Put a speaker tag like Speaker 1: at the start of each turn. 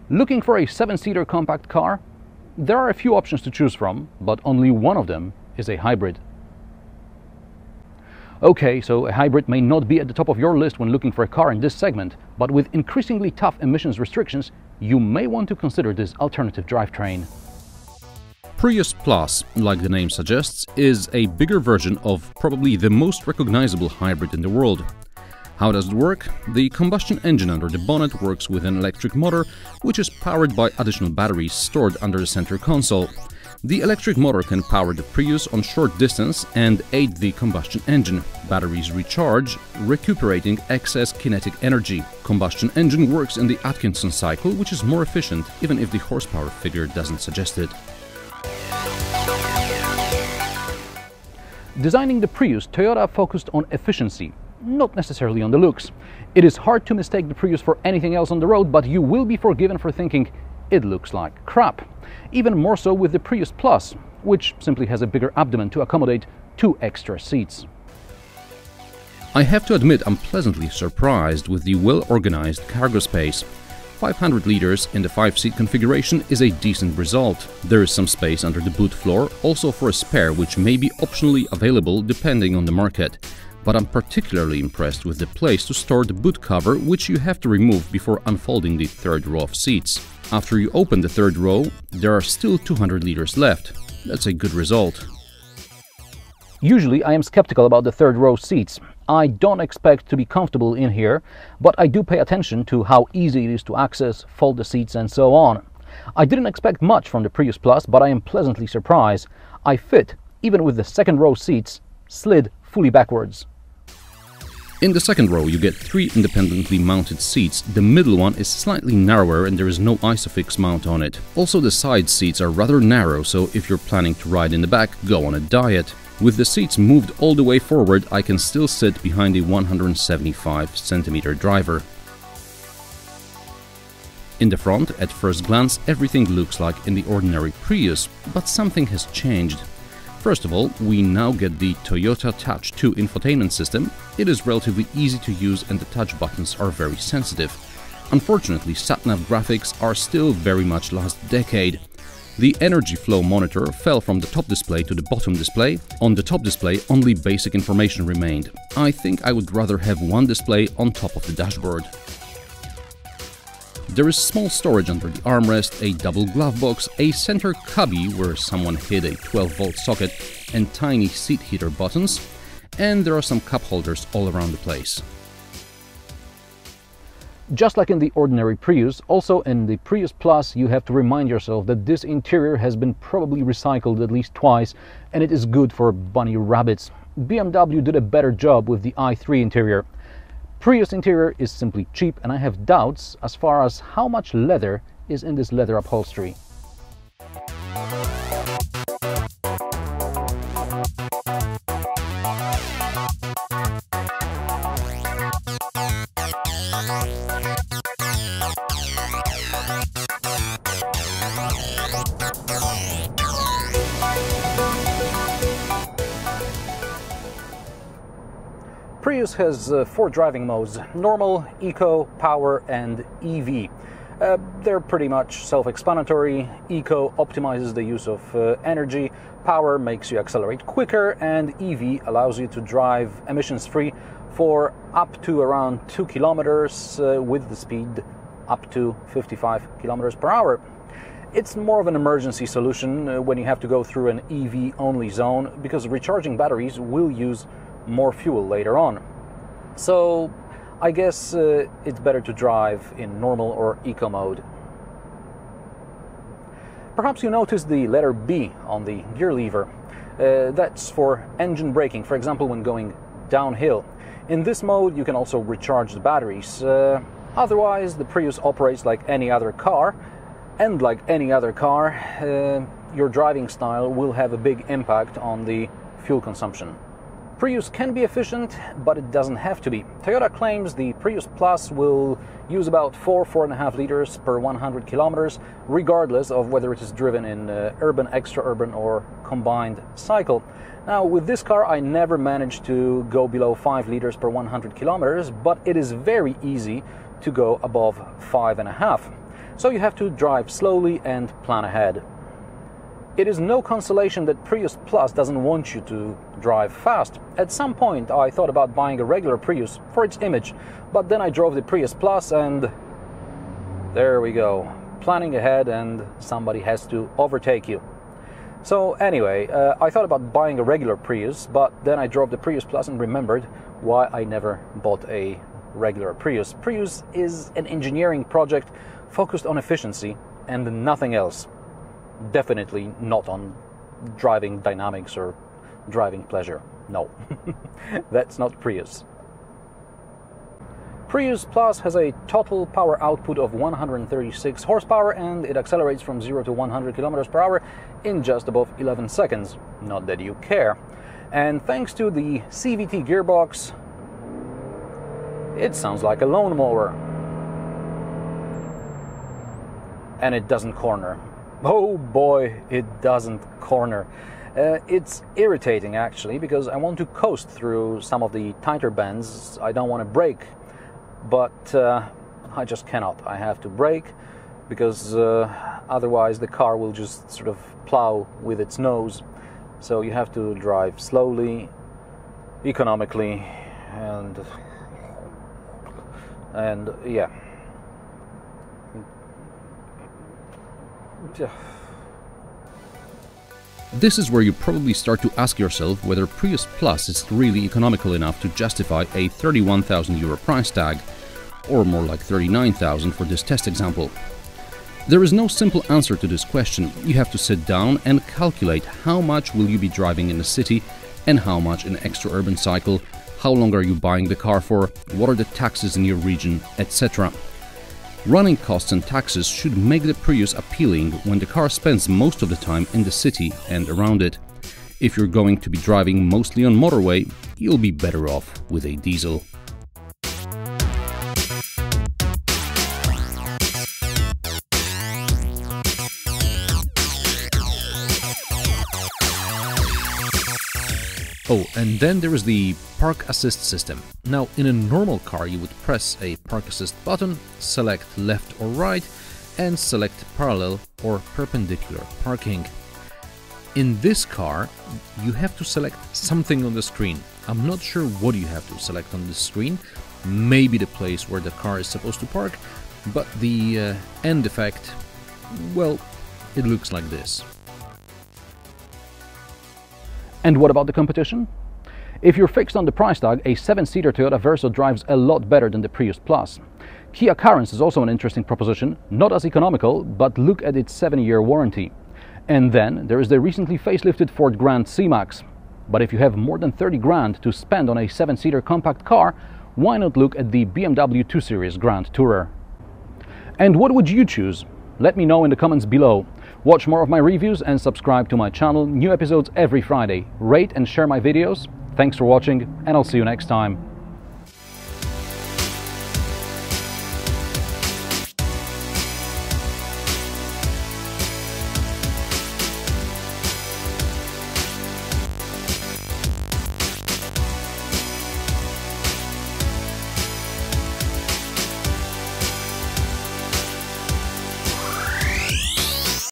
Speaker 1: Looking for a 7-seater compact car? There are a few options to choose from, but only one of them is a hybrid. Okay, so a hybrid may not be at the top of your list when looking for a car in this segment, but with increasingly tough emissions restrictions, you may want to consider this alternative drivetrain.
Speaker 2: Prius Plus, like the name suggests, is a bigger version of probably the most recognizable hybrid in the world. How does it work? The combustion engine under the bonnet works with an electric motor, which is powered by additional batteries stored under the center console. The electric motor can power the Prius on short distance and aid the combustion engine. Batteries recharge, recuperating excess kinetic energy. Combustion engine works in the Atkinson cycle, which is more efficient, even if the horsepower figure doesn't suggest it.
Speaker 1: Designing the Prius, Toyota focused on efficiency, not necessarily on the looks. It is hard to mistake the Prius for anything else on the road, but you will be forgiven for thinking it looks like crap. Even more so with the Prius Plus, which simply has a bigger abdomen to accommodate 2 extra seats.
Speaker 2: I have to admit I'm pleasantly surprised with the well-organized cargo space. 500 liters in the 5-seat configuration is a decent result. There is some space under the boot floor, also for a spare which may be optionally available depending on the market. But I'm particularly impressed with the place to store the boot cover, which you have to remove before unfolding the third row of seats. After you open the third row, there are still 200 liters left. That's a good result.
Speaker 1: Usually I am skeptical about the third row seats. I don't expect to be comfortable in here, but I do pay attention to how easy it is to access, fold the seats and so on. I didn't expect much from the Prius Plus, but I am pleasantly surprised. I fit, even with the second row seats, slid fully backwards.
Speaker 2: In the second row you get 3 independently mounted seats. The middle one is slightly narrower and there is no Isofix mount on it. Also the side seats are rather narrow, so if you're planning to ride in the back, go on a diet. With the seats moved all the way forward, I can still sit behind a 175cm driver. In the front, at first glance, everything looks like in the ordinary Prius, but something has changed. First of all, we now get the Toyota Touch 2 infotainment system. It is relatively easy to use and the touch buttons are very sensitive. Unfortunately, sat-nav graphics are still very much last decade. The energy flow monitor fell from the top display to the bottom display. On the top display, only basic information remained. I think I would rather have one display on top of the dashboard. There is small storage under the armrest, a double glove box, a center cubby where someone hid a 12-volt socket, and tiny seat heater buttons, and there are some cup holders all around the place.
Speaker 1: Just like in the ordinary Prius, also in the Prius Plus you have to remind yourself that this interior has been probably recycled at least twice, and it is good for bunny rabbits. BMW did a better job with the i3 interior. Prius interior is simply cheap, and I have doubts as far as how much leather is in this leather upholstery. Prius has 4 driving modes: normal, eco, power and EV. They're pretty much self-explanatory. Eco optimizes the use of energy, power makes you accelerate quicker, and EV allows you to drive emissions-free for up to around 2 kilometers with the speed up to 55 kilometers per hour. It's more of an emergency solution when you have to go through an EV-only zone, because recharging batteries will use more fuel later on. So I guess it's better to drive in normal or eco mode. Perhaps you noticed the letter B on the gear lever. That's for engine braking, for example when going downhill. In this mode you can also recharge the batteries. Otherwise the Prius operates like any other car, and like any other car, your driving style will have a big impact on the fuel consumption. Prius can be efficient, but it doesn't have to be. Toyota claims the Prius Plus will use about 4–4.5 liters per 100 kilometers, regardless of whether it is driven in urban, extra-urban or combined cycle. Now, with this car I never managed to go below 5 liters per 100 kilometers, but it is very easy to go above 5.5. so you have to drive slowly and plan ahead. It is no consolation that Prius Plus doesn't want you to drive fast. At some point I thought about buying a regular Prius for its image, but then I drove the Prius Plus and there we go. Planning ahead and somebody has to overtake you. So anyway, I thought about buying a regular Prius, but then I drove the Prius Plus and remembered why I never bought a regular Prius. Prius is an engineering project focused on efficiency and nothing else. Definitely not on driving dynamics or driving pleasure. No, that's not Prius. Prius Plus has a total power output of 136 horsepower and it accelerates from 0 to 100 km per hour in just above 11 seconds. Not that you care. And thanks to the CVT gearbox, it sounds like a lawnmower. And it doesn't corner. Oh boy, it doesn't corner. It's irritating actually, because I want to coast through some of the tighter bends. I don't want to brake, but I just cannot. I have to brake because otherwise the car will just sort of plow with its nose. So you have to drive slowly, economically, and yeah.
Speaker 2: This is where you probably start to ask yourself whether Prius Plus is really economical enough to justify a €31,000 price tag, or more like 39,000 for this test example. There is no simple answer to this question. You have to sit down and calculate how much will you be driving in the city and how much in extra urban cycle, how long are you buying the car for, what are the taxes in your region, etc. Running costs and taxes should make the Prius appealing when the car spends most of the time in the city and around it. If you're going to be driving mostly on motorway, you'll be better off with a diesel. Oh, and then there is the park assist system. Now, in a normal car you would press a park assist button, select left or right, and select parallel or perpendicular parking. In this car, you have to select something on the screen. I'm not sure what you have to select on the screen, maybe the place where the car is supposed to park, but the end effect, well, it looks like this.
Speaker 1: And what about the competition? If you're fixed on the price tag, a 7-seater Toyota Verso drives a lot better than the Prius Plus. Kia Carens is also an interesting proposition, not as economical, but look at its 7-year warranty. And then there is the recently facelifted Ford Grand C-Max. But if you have more than 30 grand to spend on a 7-seater compact car, why not look at the BMW 2 Series Grand Tourer? And what would you choose? Let me know in the comments below. Watch more of my reviews and subscribe to my channel. New episodes every Friday. Rate and share my videos. Thanks for watching, and I'll see you next time.